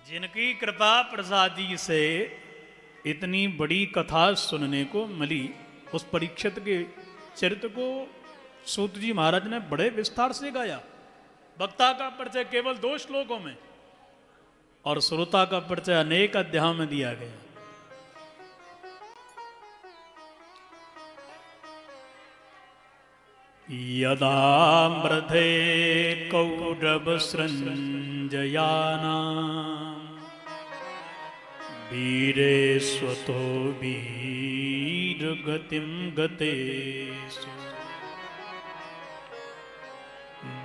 जिनकी कृपा प्रसादी से इतनी बड़ी कथा सुनने को मिली, उस परीक्षित के चरित्र को सूत जी महाराज ने बड़े विस्तार से गाया। वक्ता का परिचय केवल 2 श्लोकों में और श्रोता का परिचय अनेक अध्यायों में दिया गया। यदा मृधे कौरव सृंजयाना वीरे स्वतो वीर गतिम गतेषु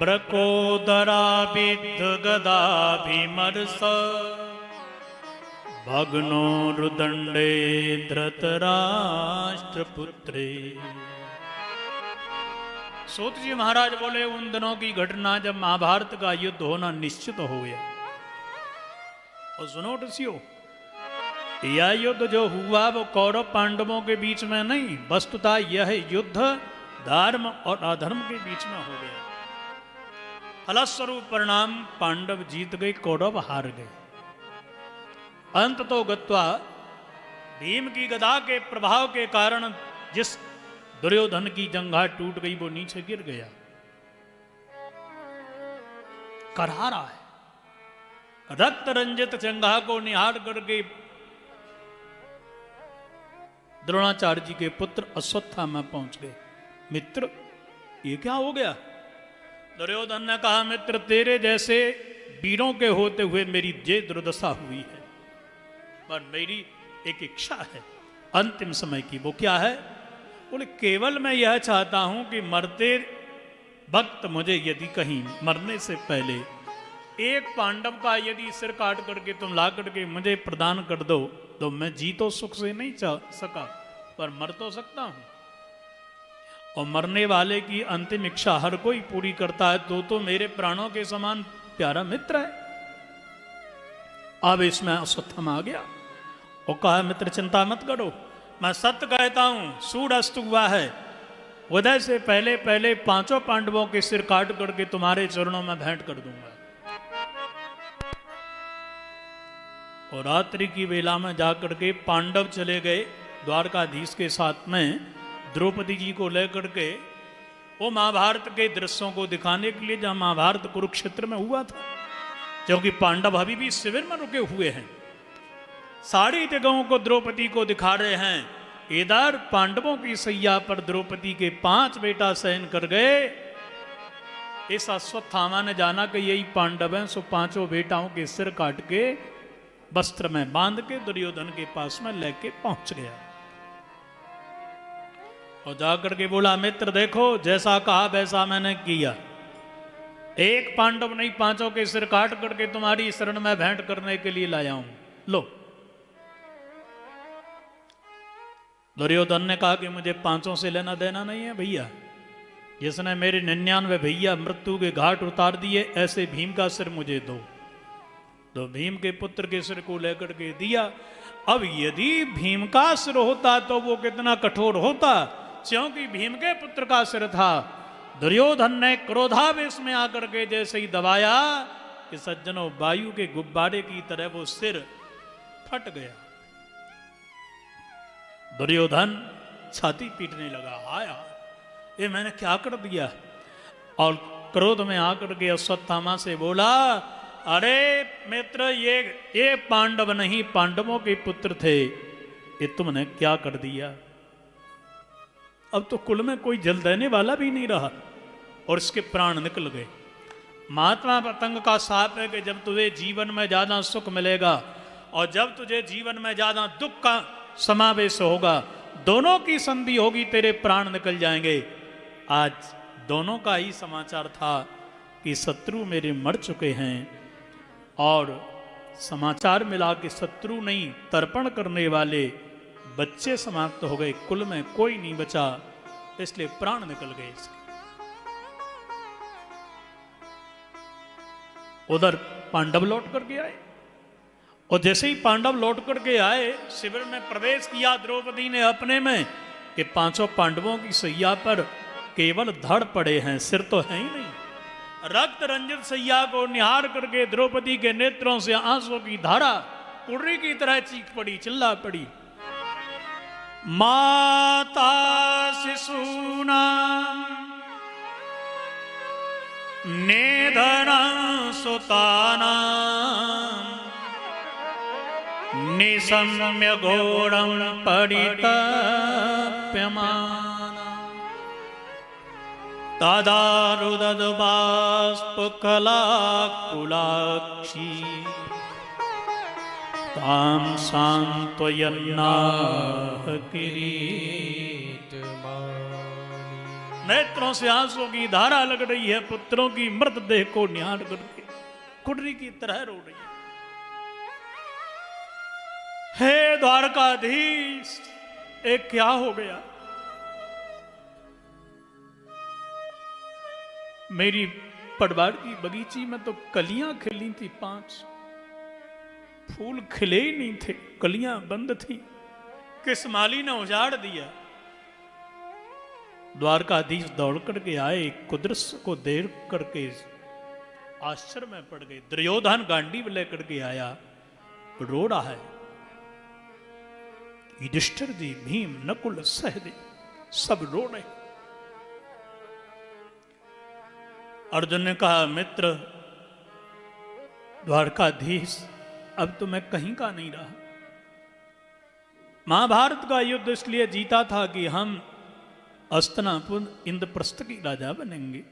ब्रकोदराभिद्ध गदाभिमर्श भग्नो रुदंडे धृतराष्ट्रपुत्रे। सूत जी महाराज बोले, उन दिनों की घटना जब महाभारत का युद्ध होना निश्चित हो गया। और सुनो ऋषियों, यह युद्ध जो हुआ वो कौरव पांडवों के बीच में नहीं, वस्तुतः यह युद्ध धर्म और अधर्म के बीच में हो गया। फलस्वरूप परिणाम पांडव जीत गए, कौरव हार गए। अंत तो गत्वा भीम की गदा के प्रभाव के कारण जिस दुर्योधन की जंघा टूट गई वो नीचे गिर गया, करहा रहा है। रक्त रंजित जंघा को निहार करके द्रोणाचार्य जी के पुत्र अश्वत्थामा पहुंच गए। मित्र, ये क्या हो गया? दुर्योधन ने कहा, मित्र तेरे जैसे वीरों के होते हुए मेरी ये दुर्दशा हुई है, पर मेरी एक इच्छा है अंतिम समय की। वो क्या है? बोले, केवल मैं यह चाहता हूं कि मरते वक्त मुझे यदि कहीं मरने से पहले एक पांडव का यदि सिर काट करके तुम ला करके मुझे प्रदान कर दो, तो मैं जी तो सुख से नहीं चाह सका पर मर तो सकता हूं। और मरने वाले की अंतिम इच्छा हर कोई पूरी करता है, तो मेरे प्राणों के समान प्यारा मित्र है। अब इसमें अश्वत्थामा आ गया और कहा, मित्र चिंता मत करो, मैं सत्य कहता हूं, सूर्यास्त हुआ है, उदय से पहले पहले 5 पांडवों के सिर काट करके तुम्हारे चरणों में भेंट कर दूंगा। और रात्रि की वेला में जाकर के पांडव चले गए द्वारकाधीश के साथ में द्रौपदी जी को लेकर के वो महाभारत के दृश्यों को दिखाने के लिए, जहां महाभारत कुरुक्षेत्र में हुआ था, क्योंकि पांडव अभी भी शिविर में रुके हुए हैं। सारी जगहों को द्रौपदी को दिखा रहे हैं। इधर पांडवों की सैया पर द्रौपदी के 5 बेटा शयन कर गए। इस अश्वत्थामा ने जाना कि यही पांडव हैं, सो 5 बेटाओं के सिर काट के वस्त्र में बांध के दुर्योधन के पास में लेके पहुंच गया और जाकर के बोला, मित्र देखो, जैसा कहा वैसा मैंने किया। एक पांडव नहीं, 5 के सिर काट करके तुम्हारी शरण में भेंट करने के लिए लाया हूं। लो। दुर्योधन ने कहा कि मुझे 5 से लेना देना नहीं है भैया। जिसने मेरे 99 भैया मृत्यु के घाट उतार दिए, ऐसे भीम का सिर मुझे दो। तो भीम के पुत्र के सिर को लेकर के दिया। अब यदि भीम का सिर होता तो वो कितना कठोर होता, क्योंकि भीम के पुत्र का सिर था। दुर्योधन ने क्रोधावेश में आकर के जैसे ही दबाया कि सज्जनों, वायु के गुब्बारे की तरह वो सिर फट गया। दुर्योधन छाती पीटने लगा, आया ये मैंने क्या कर दिया? और क्रोध में आकर के अश्वत्थामा से बोला, अरे मित्र, ये पांडव नहीं, पांडवों के पुत्र थे, ये तुमने क्या कर दिया? अब तो कुल में कोई जल देने वाला भी नहीं रहा और इसके प्राण निकल गए। महात्मा पतंग का साप है कि जब तुझे जीवन में ज्यादा सुख मिलेगा और जब तुझे जीवन में ज्यादा दुख का समावेश होगा, दोनों की संधि होगी, तेरे प्राण निकल जाएंगे। आज दोनों का ही समाचार था कि शत्रु मेरे मर चुके हैं और समाचार मिला कि शत्रु नहीं, तर्पण करने वाले बच्चे समाप्त हो गए, कुल में कोई नहीं बचा, इसलिए प्राण निकल गए इसके। उधर पांडव लौट करके आए और जैसे ही पांडव लौट करके आए, शिविर में प्रवेश किया द्रौपदी ने अपने में कि 5 पांडवों की सैया पर केवल धड़ पड़े हैं, सिर तो है ही नहीं। रक्त रंजित सैया को निहार करके द्रौपदी के नेत्रों से आंसुओं की धारा कुर्री की तरह चीख पड़ी, चिल्ला पड़ी। माता शिशूना निधन सुताना निशम्य घोरम परितप्यमाना तदारुदद बाष्पकलाकुलाक्षी तां सांत्वयन्नाह किरीटमानी। नेत्रों से आंसुओं की धारा लग रही है, पुत्रों की मृतदेह को निहार करके कुर्री की तरह रो रही है। हे द्वारकाधीश, एक क्या हो गया? मेरी पटवार की बगीची में तो कलियां खिली थी 5, फूल खिले ही नहीं थे, कलियां बंद थी। किस माली ने उजाड़ दिया? द्वारकाधीश दौड़ करके आए, कुदृश्य को देख करके आश्चर्य में पड़ गए। दुर्योधन गांडीव लेकर के आया, रो रहा है। युधिष्ठिर जी, भीम, नकुल, सहदेव सब रो रहे। अर्जुन ने कहा, मित्र द्वारकाधीश, अब तो मैं कहीं का नहीं रहा। महाभारत का युद्ध इसलिए जीता था कि हम हस्तिनापुर इंद्रप्रस्थ की राजा बनेंगे।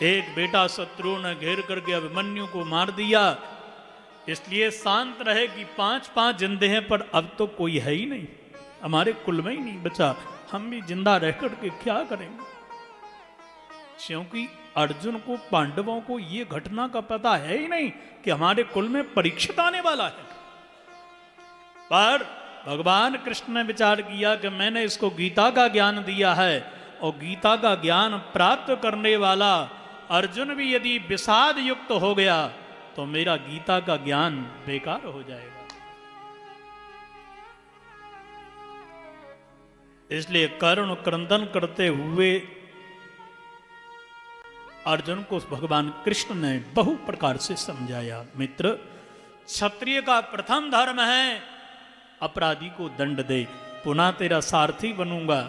एक बेटा शत्रु ने घेर करके अभिमन्यु को मार दिया, इसलिए शांत रहे कि 5-5 जिंदे हैं, पर अब तो कोई है ही नहीं, हमारे कुल में ही नहीं बचा, हम भी जिंदा रह करके क्या करेंगे? क्योंकि अर्जुन को, पांडवों को ये घटना का पता है ही नहीं कि हमारे कुल में परीक्षित आने वाला है। पर भगवान कृष्ण ने विचार किया कि मैंने इसको गीता का ज्ञान दिया है, और गीता का ज्ञान प्राप्त करने वाला अर्जुन भी यदि विषाद युक्त हो गया तो मेरा गीता का ज्ञान बेकार हो जाएगा। इसलिए करुण क्रंदन करते हुए अर्जुन को भगवान कृष्ण ने बहु प्रकार से समझाया। मित्र, क्षत्रिय का प्रथम धर्म है अपराधी को दंड दे। पुनः तेरा सारथी बनूंगा,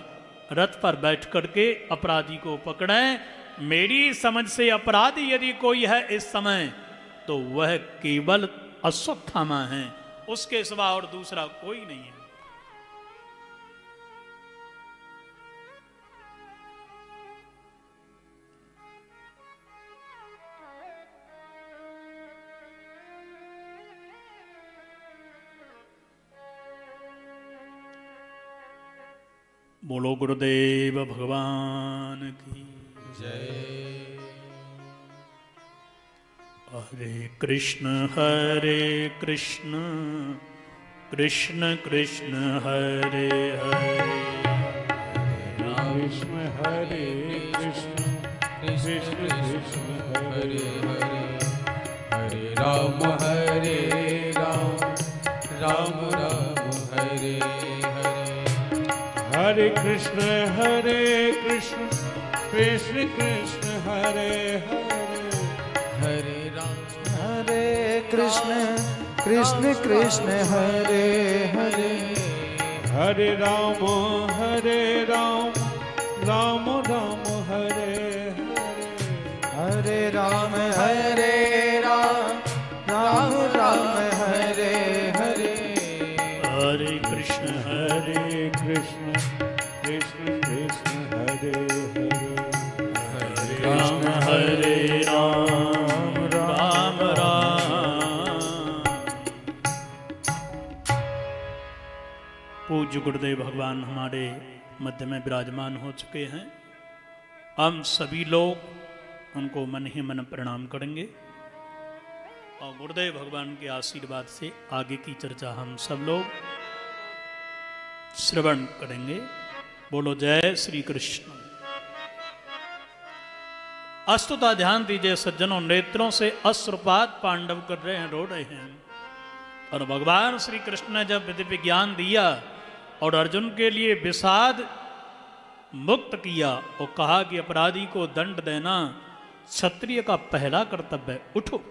रथ पर बैठ करके अपराधी को पकड़े। मेरी समझ से अपराधी यदि कोई है इस समय तो वह केवल अश्वत्थामा है, उसके सिवा और दूसरा कोई नहीं है। बोलो गुरुदेव भगवान की जय। हरे कृष्ण कृष्ण कृष्ण हरे हरे, कृष्ण हरे कृष्ण कृष्ण कृष्ण हरे हरे, हरे राम राम राम हरे हरे, हरे कृष्ण कृष्ण कृष्ण हरे हरे, हरे राम कृष्ण कृष्ण कृष्ण हरे हरे, हरे राम राम राम हरे हरे, हरे राम राम राम हरे हरे, हरे कृष्ण कृष्ण कृष्ण कृष्ण हरे हरे, हरे राम हरे राम राम राम। पूज्य गुरुदेव भगवान हमारे मध्य में विराजमान हो चुके हैं। हम सभी लोग उनको मन ही मन प्रणाम करेंगे और गुरुदेव भगवान के आशीर्वाद से आगे की चर्चा हम सब लोग श्रवण करेंगे। बोलो जय श्री कृष्ण। अस्तुता ध्यान दीजिए सज्जनों, नेत्रों से अश्रुपात पांडव कर रहे हैं, रो रहे हैं। और भगवान श्री कृष्ण ने जब विधि विज्ञान दिया और अर्जुन के लिए विषाद मुक्त किया और कहा कि अपराधी को दंड देना, क्षत्रिय का पहला कर्तव्य, उठो।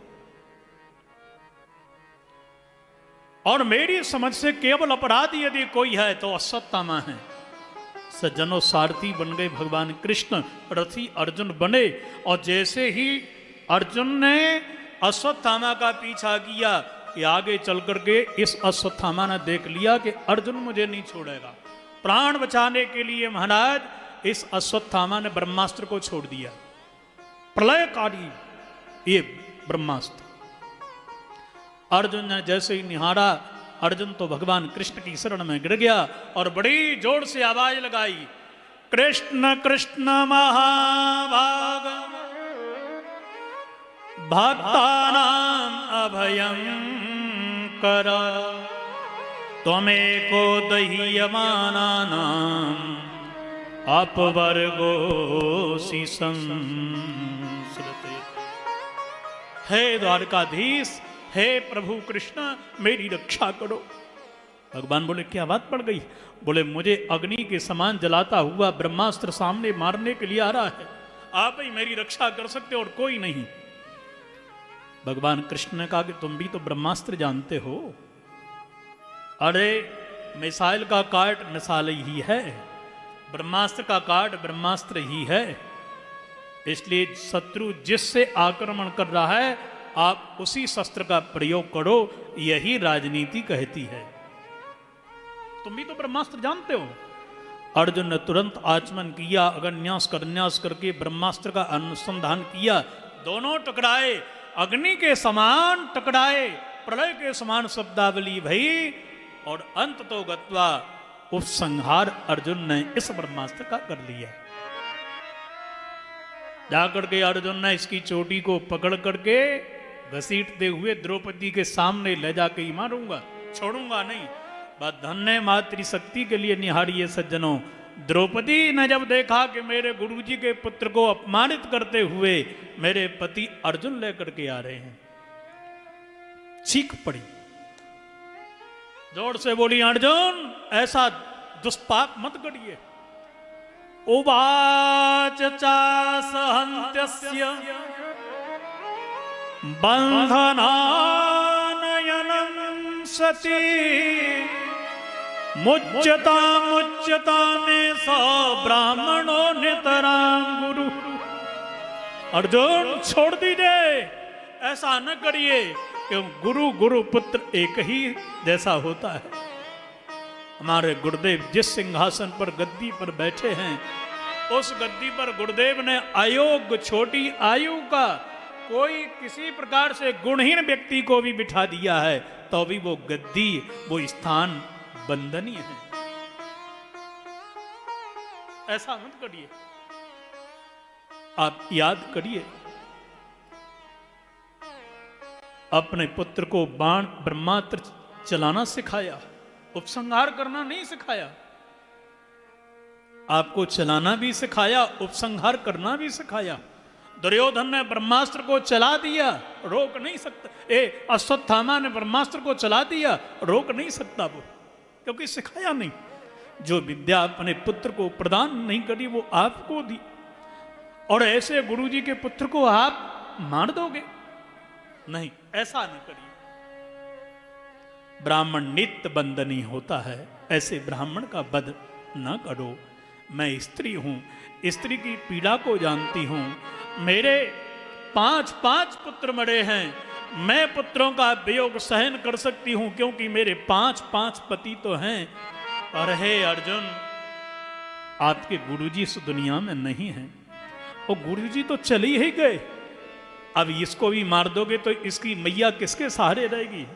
और मेरी समझ से केवल अपराधी यदि कोई है तो अश्वत्थामा है। सज्जनों, सारथी बन गए भगवान कृष्ण, रथी अर्जुन बने। और जैसे ही अर्जुन ने अश्वत्थामा का पीछा किया कि आगे चल करके इस अश्वत्थामा ने देख लिया कि अर्जुन मुझे नहीं छोड़ेगा, प्राण बचाने के लिए महाराज इस अश्वत्थामा ने ब्रह्मास्त्र को छोड़ दिया, प्रलयकारी ये ब्रह्मास्त्र। अर्जुन ने जैसे ही निहारा, अर्जुन तो भगवान कृष्ण की शरण में गिर गया और बड़ी जोर से आवाज लगाई, कृष्ण कृष्ण महाभाग भक्तानां अभयं कर, त्वमेको दह्यमानानां अपवर्गोऽसि संसृते। हे द्वारकाधीश, हे प्रभु कृष्ण, मेरी रक्षा करो। भगवान बोले क्या बात पड़ गई? बोले मुझे अग्नि के समान जलाता हुआ ब्रह्मास्त्र सामने मारने के लिए आ रहा है, आप ही मेरी रक्षा कर सकते और कोई नहीं। भगवान कृष्ण ने कहा कि तुम भी तो ब्रह्मास्त्र जानते हो। अरे मिसाइल का काट मिसाइल ही है, ब्रह्मास्त्र का काट ब्रह्मास्त्र ही है। इसलिए शत्रु जिससे आक्रमण कर रहा है आप उसी शस्त्र का प्रयोग करो, यही राजनीति कहती है। तुम भी तो ब्रह्मास्त्र जानते हो। अर्जुन ने तुरंत आचमन किया, अगन्यास करन्यास करके ब्रह्मास्त्र का अनुसंधान किया। दोनों टकराए, अग्नि के समान टकराए, प्रलय के समान शब्दावली भई और अंत तो गत्वा उपसंहार अर्जुन ने इस ब्रह्मास्त्र का कर लिया। जाकर के अर्जुन ने इसकी चोटी को पकड़ करके घसीटते हुए द्रौपदी के सामने ले जाके ही मारूंगा, छोड़ूंगा नहीं। बात धन्य मातृशक्ति के लिए निहारिए सज्जनों। द्रौपदी ने जब देखा कि मेरे गुरुजी के पुत्र को अपमानित करते हुए मेरे पति अर्जुन लेकर के आ रहे हैं, चीख पड़ी, जोर से बोली, अर्जुन ऐसा दुष्पाप मत करिए। उवाच चासहन्त्यस्य बन्धनानयनं सती मुच्यता में स ब्राह्मणो नितरां गुरु। अर्जुन छोड़ दीजिए, ऐसा न करिए, क्यों गुरु पुत्र एक ही जैसा होता है। हमारे गुरुदेव जिस सिंहासन पर गद्दी पर बैठे हैं, उस गद्दी पर गुरुदेव ने अयोग्य छोटी आयु का कोई किसी प्रकार से गुणहीन व्यक्ति को भी बिठा दिया है तो भी वो गद्दी, वो स्थान वंदनीय है। ऐसा मत करिए। आप याद करिए, अपने पुत्र को बाण ब्रह्मास्त्र चलाना सिखाया, उपसंहार करना नहीं सिखाया। आपको चलाना भी सिखाया, उपसंहार करना भी सिखाया। दुर्योधन ने ब्रह्मास्त्र को चला दिया, रोक नहीं सकता। अश्वत्थामा ने ब्रह्मास्त्र को चला दिया, रोक नहीं सकता वो, क्योंकि सिखाया नहीं। जो विद्या अपने पुत्र को प्रदान नहीं करी वो आपको दी, और ऐसे गुरुजी के पुत्र को आप मार दोगे? नहीं, ऐसा नहीं करिए। ब्राह्मण नित्य बंदनीय होता है, ऐसे ब्राह्मण का वध न करो। मैं स्त्री हूं, स्त्री की पीड़ा को जानती हूं। मेरे 5 पुत्र मरे हैं, मैं पुत्रों का वियोग सहन कर सकती हूं, क्योंकि मेरे 5 पति तो हैं। और हे अर्जुन, आपके गुरुजी इस दुनिया में नहीं हैं, वो गुरुजी तो चले ही गए। अब इसको भी मार दोगे तो इसकी मैया किसके सहारे रहेगी?